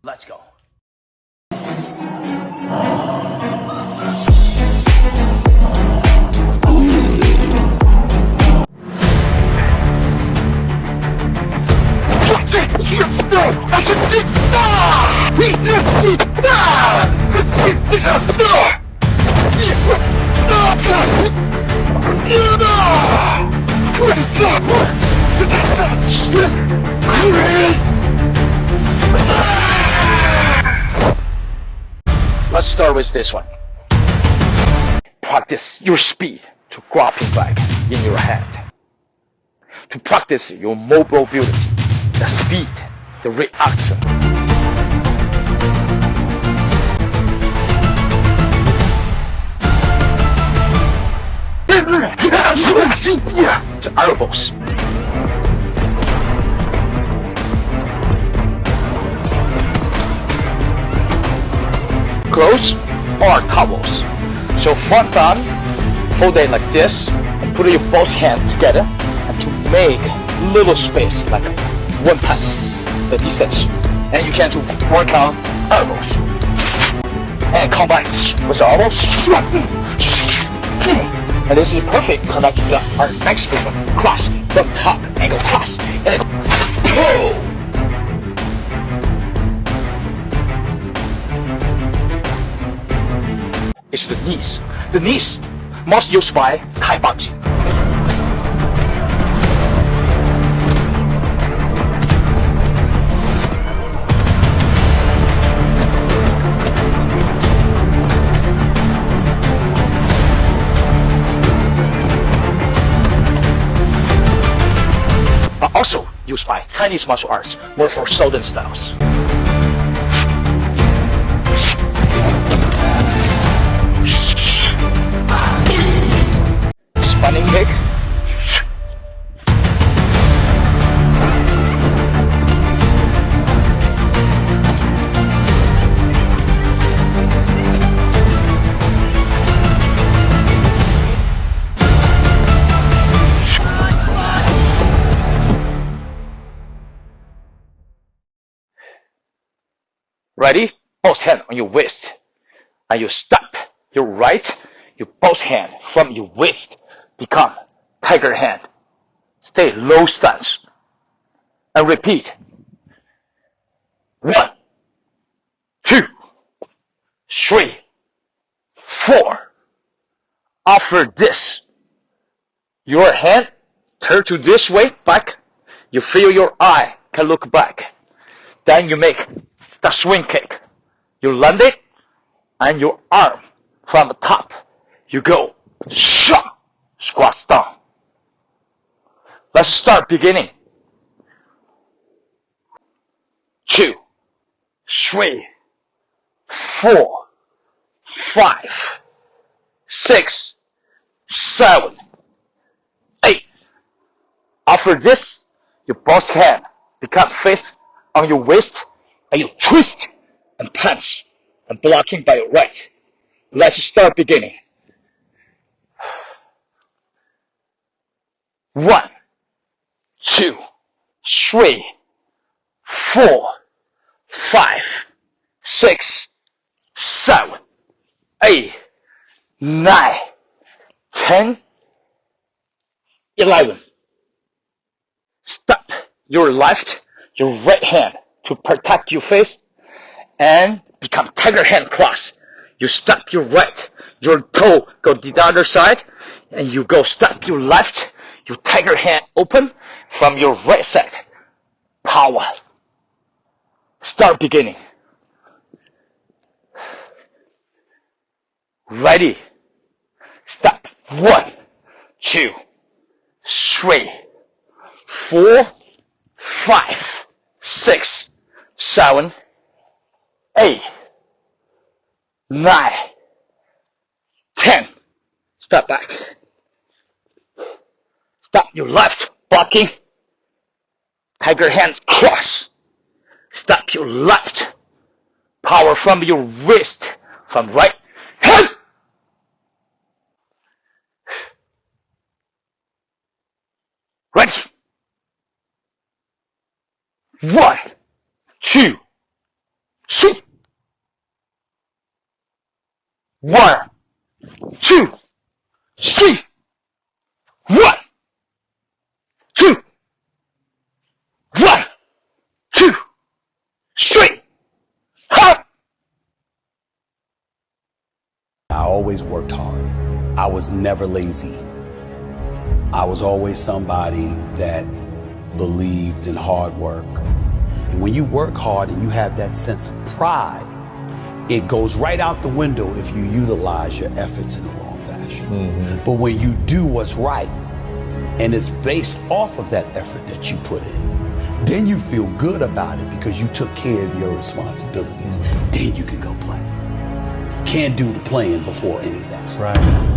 Let's go. Let's start with this one. Practice your speed to grappling back in your hand. To practice your mobility, the speed, the reaction. The elbows. Close or towels. So front arm, fold it like this, and put your both hands together, and to make little space, like one pass, the distance. And you can to work on elbows. And combine with elbows. And this is perfect connect to our next movement. Cross from top, angle cross, and go. It's the knees. The knees most used by Thai boxing. But also used by Chinese martial arts, more for southern styles. Spinning kick. Ready? Both hands on your waist. And you step your right, your both hand from your waist. Become tiger hand. Stay low stance. And repeat. 1, 2, 3, 4. After this, your hand turn to this way back. You feel your eye can look back. Then you make the swing kick. You land it, and your arm from the top. You go shot. Squats down. Let's start beginning. 2, 3, 4, 5, 6, 7, 8. After this, your both hand become fist on your waist, and you twist and punch and blocking by your right. Let's start beginning. 1, 2, 3, 4, 5, 6, 7, 8, 9, 10, 11. Step your left, your right hand to protect your face and become tiger hand cross. You step your right, your toe go to the other side, and you go step your left, your tiger hand open from your right side. Power. Start beginning. Ready. Step 1, 2, 3, 4, 5, 6, 7, 8, 9, 10. Step back. Step your left, blocking. Tiger hand cross. Step your left. Power from your wrist. From right hand. Ready. 1, 2, 3. 1, 2, 3. 1, 2, 1, 2, 3. Hop. I always worked hard. I was never lazy. I was always somebody that believed in hard work. And when you work hard and you have that sense of pride, it goes right out the window if you utilize your efforts in the wrong fashion. But when you do what's right, and it's based off of that effort that you put in, then you feel good about it because you took care of your responsibilities. Then you can go play. Can't do the playing before any of that stuff. Right.